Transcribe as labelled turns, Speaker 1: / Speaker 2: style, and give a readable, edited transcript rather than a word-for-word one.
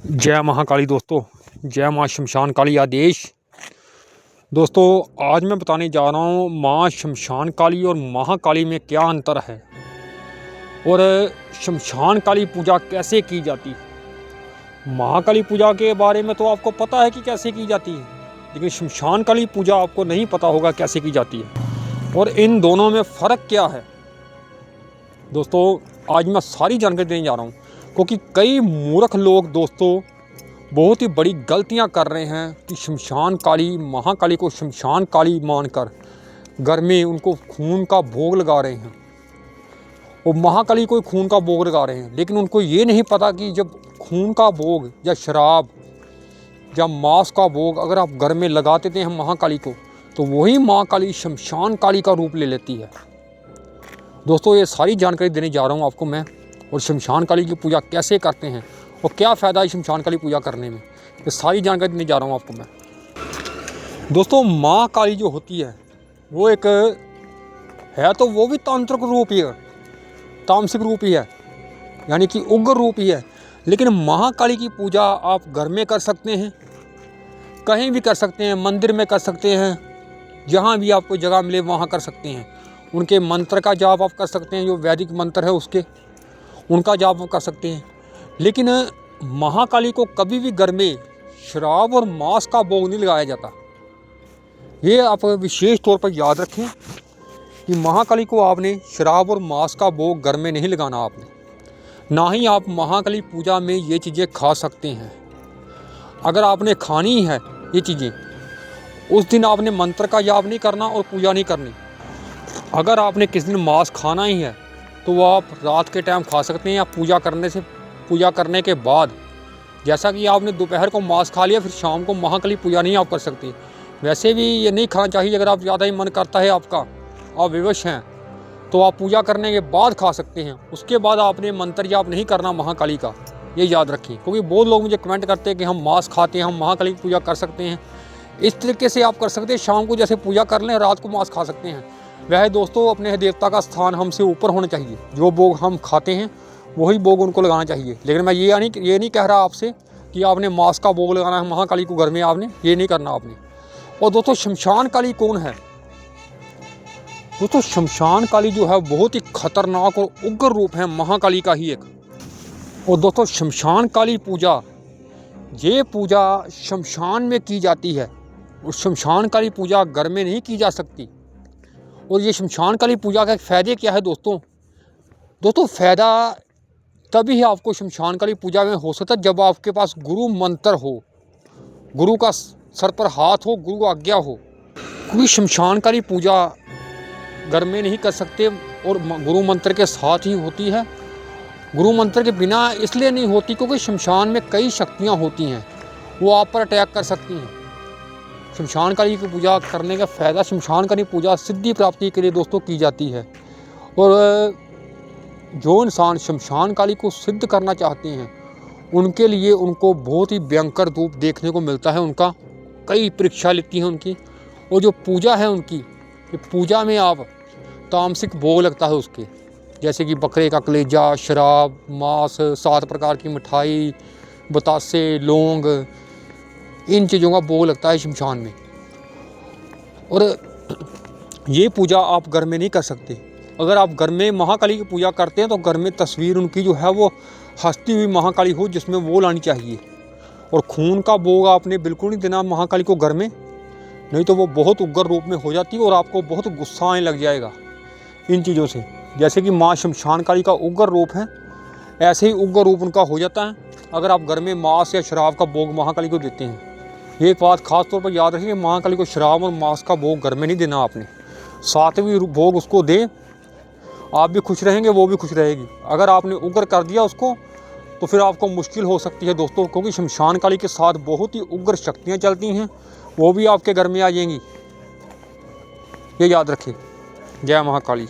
Speaker 1: जय महाकाली दोस्तों, जय माँ शमशान काली आदेश। दोस्तों आज मैं बताने जा रहा हूँ माँ शमशान काली और महाकाली में क्या अंतर है और शमशान काली पूजा कैसे की जाती है। महाकाली पूजा के बारे में तो आपको पता है कि कैसे की जाती है, लेकिन शमशान काली पूजा आपको नहीं पता होगा कैसे की जाती है और इन दोनों में फ़र्क क्या है। दोस्तों आज मैं सारी जानकारी देने जा रहा हूँ, क्योंकि कई मूर्ख लोग दोस्तों बहुत ही बड़ी गलतियां कर रहे हैं कि शमशान काली महाकाली को शमशान काली मानकर घर में उनको खून का भोग लगा रहे हैं और महाकाली को खून का भोग लगा रहे हैं। लेकिन उनको ये नहीं पता कि जब खून का भोग या शराब या मांस का भोग अगर आप घर में लगा देते हैं महाकाली को, तो वही महाकाली शमशान काली का रूप ले लेती है। दोस्तों ये सारी जानकारी देने जा रहा हूँ आपको मैं, और शमशान काली की पूजा कैसे करते हैं और क्या फ़ायदा है शमशान काली पूजा करने में, ये सारी जानकारी देने जा रहा हूँ आपको मैं। दोस्तों माँ काली जो होती है वो एक है तो वो भी तांत्रिक रूप ही है, तामसिक रूप ही है, यानी कि उग्र रूप ही है। लेकिन महाकाली की पूजा आप घर में कर सकते हैं, कहीं भी कर सकते हैं, मंदिर में कर सकते हैं, जहाँ भी आपको जगह मिले वहाँ कर सकते हैं। उनके मंत्र का जाप आप कर सकते हैं, जो वैदिक मंत्र है उसके उनका जाप कर सकते हैं। लेकिन महाकाली को कभी भी घर में शराब और मांस का भोग नहीं लगाया जाता। ये आप विशेष तौर पर याद रखें कि महाकाली को आपने शराब और मांस का भोग घर में नहीं लगाना आपने। ना ही आप महाकाली पूजा में ये चीज़ें खा सकते हैं। अगर आपने खानी है ये चीज़ें, उस दिन आपने मंत्र का जाप नहीं करना और पूजा नहीं करनी। अगर आपने किस दिन मांस खाना ही है तो वो आप रात के टाइम खा सकते हैं, या पूजा करने के बाद। जैसा कि आपने दोपहर को मांस खा लिया, फिर शाम को महाकाली पूजा नहीं आप कर सकते। वैसे भी ये नहीं खाना चाहिए। अगर आप ज़्यादा ही मन करता है आपका, आप विवश हैं, तो आप पूजा करने के बाद खा सकते हैं। उसके बाद आपने मंत्र जाप नहीं करना महाकाली का, ये याद रखिए। क्योंकि बहुत लोग मुझे कमेंट करते हैं कि हम मांस खाते हैं, हम महाकाली की पूजा कर सकते हैं। इस तरीके से आप कर सकते हैं, शाम को जैसे पूजा कर लें, रात को मांस खा सकते हैं। वह दोस्तों अपने देवता का स्थान हमसे ऊपर होना चाहिए। जो भोग हम खाते हैं वही भोग उनको लगाना चाहिए। लेकिन मैं ये नहीं कह रहा आपसे कि आपने मांस का भोग लगाना है महाकाली को घर में, आपने ये नहीं करना आपने। और दोस्तों शमशान काली कौन है? दोस्तों शमशान काली जो है बहुत ही खतरनाक और उग्र रूप है महाकाली का ही एक। और दोस्तों शमशान काली पूजा, ये पूजा शमशान में की जाती है और शमशान काली पूजा घर में नहीं की जा सकती। और ये शमशान काली पूजा का फ़ायदे क्या है दोस्तों? फ़ायदा तभी आपको शमशान काली पूजा में हो सकता है जब आपके पास गुरु मंत्र हो, गुरु का सर पर हाथ हो, गुरु आज्ञा हो। क्योंकि शमशान काली पूजा घर में नहीं कर सकते और गुरु मंत्र के साथ ही होती है। गुरु मंत्र के बिना इसलिए नहीं होती क्योंकि शमशान में कई शक्तियाँ होती हैं, वो आप पर अटैक कर सकती हैं। शमशान काली की पूजा करने का फ़ायदा, शमशान काली पूजा सिद्धि प्राप्ति के लिए दोस्तों की जाती है। और जो इंसान शमशान काली को सिद्ध करना चाहते हैं उनके लिए उनको बहुत ही भयंकर रूप देखने को मिलता है। उनका कई परीक्षा लेती हैं उनकी। और जो पूजा है उनकी, ये पूजा में आप तामसिक भोग लगता है उसके, जैसे कि बकरे का कलेजा, शराब, मांस, 7 प्रकार की मिठाई, बतासे, लौंग, इन चीज़ों का भोग लगता है शमशान में। और ये पूजा आप घर में नहीं कर सकते। अगर आप घर में महाकाली की पूजा करते हैं तो घर में तस्वीर उनकी जो है वो हंसती हुई महाकाली हो, जिसमें वो लानी चाहिए। और खून का भोग आपने बिल्कुल नहीं देना महाकाली को घर में, नहीं तो वो बहुत उग्र रूप में हो जाती है और आपको बहुत गुस्सा आने लग जाएगा इन चीज़ों से। जैसे कि माँ शमशान काली का उग्र रूप है, ऐसे ही उग्र रूप उनका हो जाता है अगर आप घर में मांस या शराब का भोग महाकाली को देते हैं। ये बात खास तौर पर याद रखिए, महाकाली को शराब और मांस का भोग घर में नहीं देना आपने। 7वीं भोग उसको दें, आप भी खुश रहेंगे, वो भी खुश रहेगी। अगर आपने उग्र कर दिया उसको तो फिर आपको मुश्किल हो सकती है दोस्तों, क्योंकि शमशान काली के साथ बहुत ही उग्र शक्तियाँ चलती हैं, वो भी आपके घर में आ जाएंगी। ये याद रखिए। जय महाकाली।